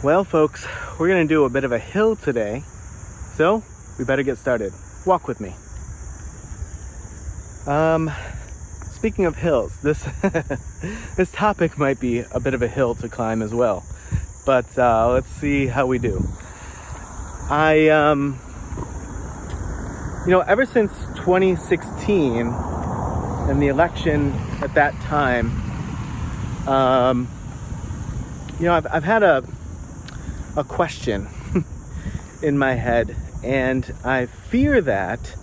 Well, folks, we're going to do a bit of a hill today, so we better get started. Walk with me. Speaking of hills, this this topic might be a bit of a hill to climb as well, but let's see how we do. Ever since 2016 and the election at that time, I've had a question in my head, and I fear that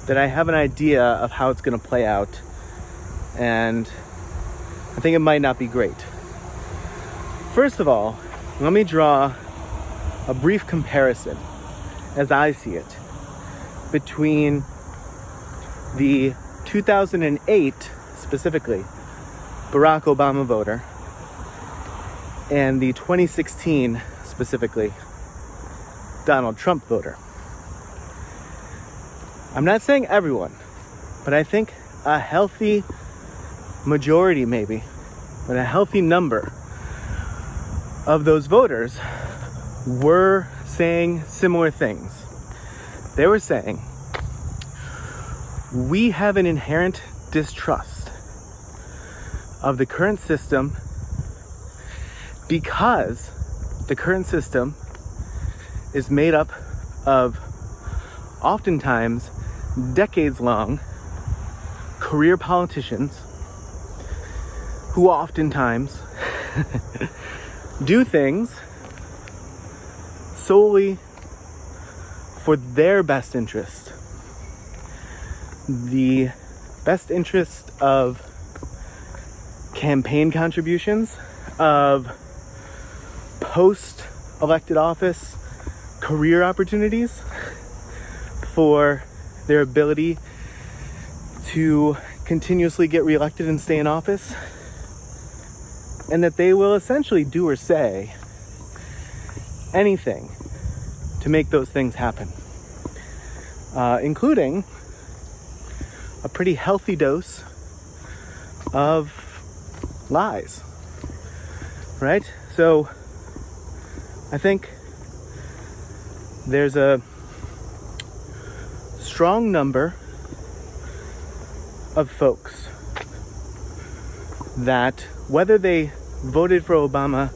that I have an idea of how it's going to play out, and I think it might not be great. First of all, let me draw a brief comparison, as I see it, between the 2008, specifically, Barack Obama voter and the 2016, specifically, Donald Trump voter. I'm not saying everyone, but I think a healthy majority, maybe, but a healthy number of those voters were saying similar things. They were saying, we have an inherent distrust of the current system because the current system is made up of oftentimes decades-long career politicians who oftentimes do things solely for their best interest. The best interest of campaign contributions, of post-elected office career opportunities, for their ability to continuously get reelected and stay in office, and that they will essentially do or say anything to make those things happen, including a pretty healthy dose of lies, right? So I think there's a strong number of folks that, whether they voted for Obama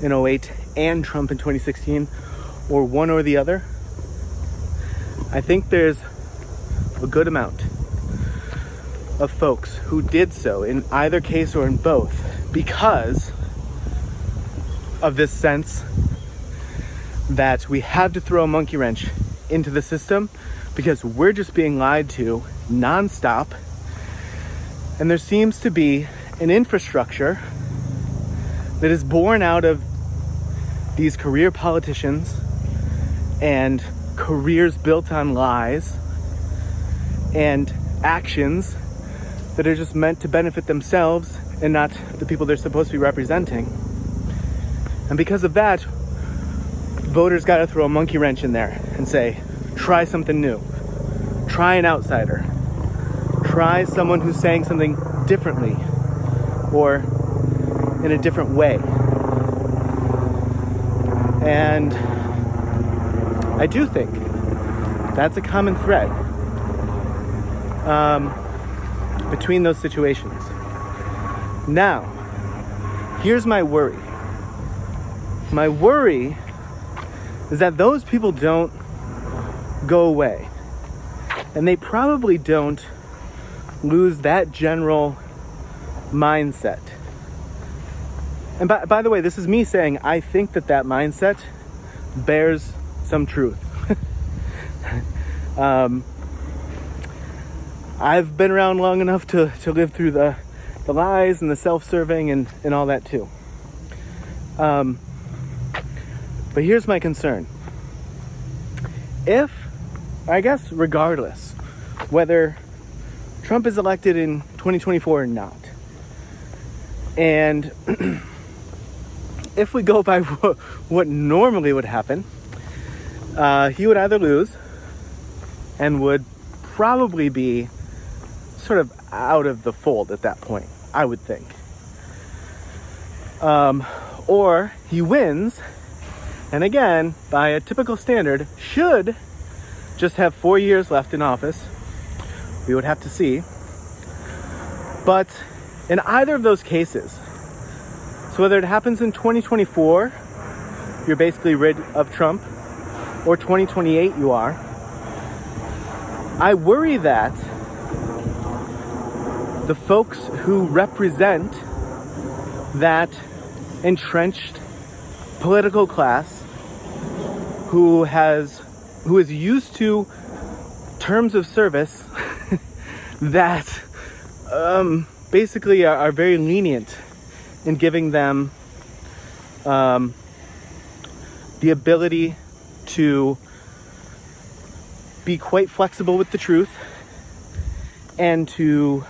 in 2008 and Trump in 2016, or one or the other, I think there's a good amount of folks who did so in either case or in both because of this sense that we have to throw a monkey wrench into the system because we're just being lied to nonstop, and there seems to be an infrastructure that is born out of these career politicians and careers built on lies and actions that are just meant to benefit themselves and not the people they're supposed to be representing. And because of that, voters got to throw a monkey wrench in there and say, try something new. Try an outsider. Try someone who's saying something differently or in a different way. And I do think that's a common thread between those situations. Now, here's my worry. My worry is that those people don't go away, and they probably don't lose that general mindset. And by the way, this is me saying I think that mindset bears some truth. I've been around long enough to live through the lies and the self-serving and all that too. But here's my concern. Regardless, whether Trump is elected in 2024 or not, and if we go by what normally would happen, he would either lose and would probably be sort of out of the fold at that point, I would think. Or he wins, and again, by a typical standard, should just have 4 years left in office. We would have to see. But in either of those cases, so whether it happens in 2024, you're basically rid of Trump, or 2028 you are, I worry that the folks who represent that entrenched political class who is used to terms of service that basically are very lenient in giving them the ability to be quite flexible with the truth and to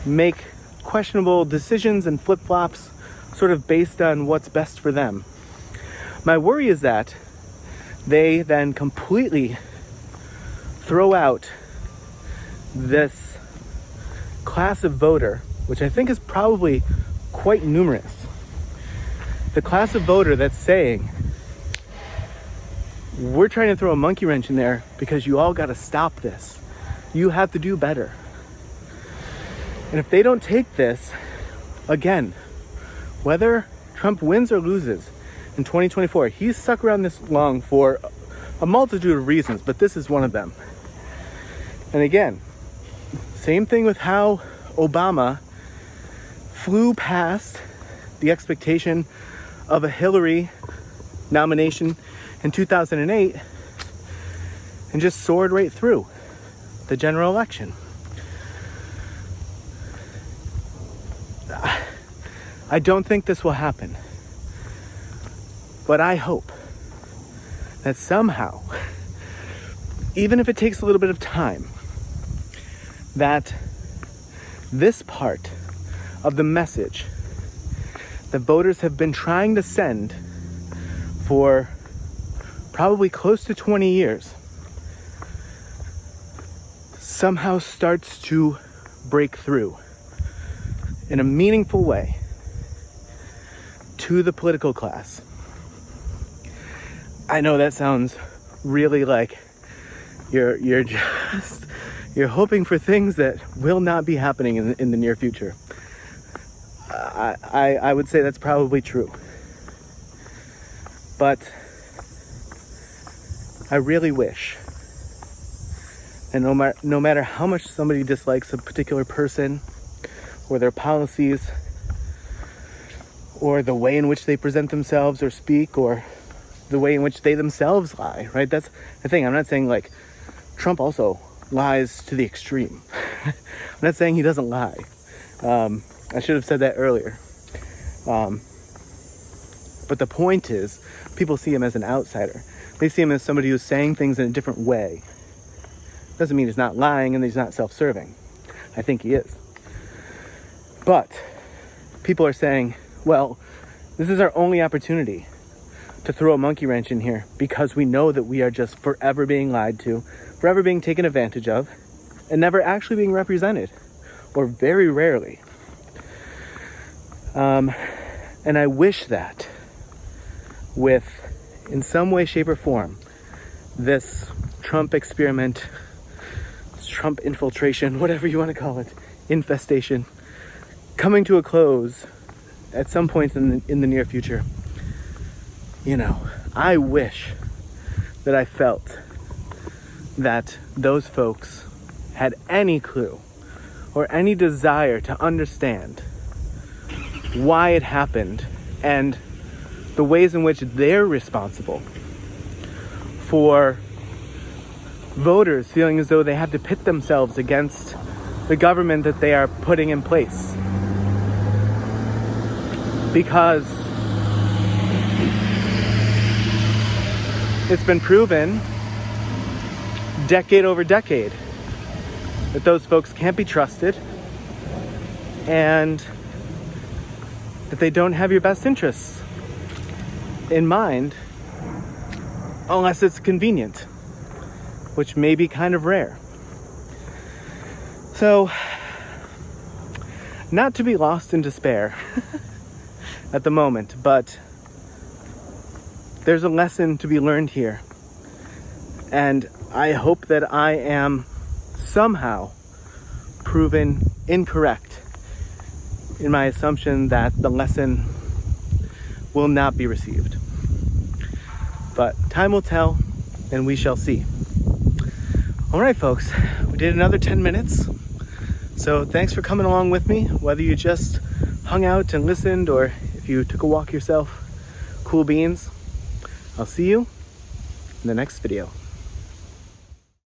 make questionable decisions and flip-flops sort of based on what's best for them. My worry is that they then completely throw out this class of voter, which I think is probably quite numerous. The class of voter that's saying, we're trying to throw a monkey wrench in there because you all got to stop this. You have to do better. And if they don't take this, again, whether Trump wins or loses in 2024, he's stuck around this long for a multitude of reasons, but this is one of them. And again, same thing with how Obama flew past the expectation of a Hillary nomination in 2008 and just soared right through the general election. I don't think this will happen, but I hope that somehow, even if it takes a little bit of time, that this part of the message that voters have been trying to send for probably close to 20 years somehow starts to break through in a meaningful way to the political class. I know that sounds really like you're hoping for things that will not be happening in the near future. I would say that's probably true. But I really wish, and no matter how much somebody dislikes a particular person or their policies or the way in which they present themselves or speak or the way in which they themselves lie, right? That's the thing. I'm not saying like Trump also lies to the extreme. I'm not saying he doesn't lie. I should have said that earlier. But the point is, people see him as an outsider. They see him as somebody who's saying things in a different way. Doesn't mean he's not lying and he's not self-serving. I think he is. But people are saying, well, this is our only opportunity to throw a monkey wrench in here because we know that we are just forever being lied to, forever being taken advantage of, and never actually being represented, or very rarely. And I wish that with, in some way, shape, or form, this Trump experiment, this Trump infiltration, whatever you want to call it, infestation, coming to a close at some point in the near future. You know, I wish that I felt that those folks had any clue or any desire to understand why it happened and the ways in which they're responsible for voters feeling as though they have to pit themselves against the government that they are putting in place. Because it's been proven decade over decade that those folks can't be trusted and that they don't have your best interests in mind unless it's convenient, which may be kind of rare. So, not to be lost in despair, at the moment, but there's a lesson to be learned here. And I hope that I am somehow proven incorrect in my assumption that the lesson will not be received. But time will tell, and we shall see. All right, folks, we did another 10 minutes. So thanks for coming along with me, whether you just hung out and listened or if you took a walk yourself. Cool beans. I'll see you in the next video.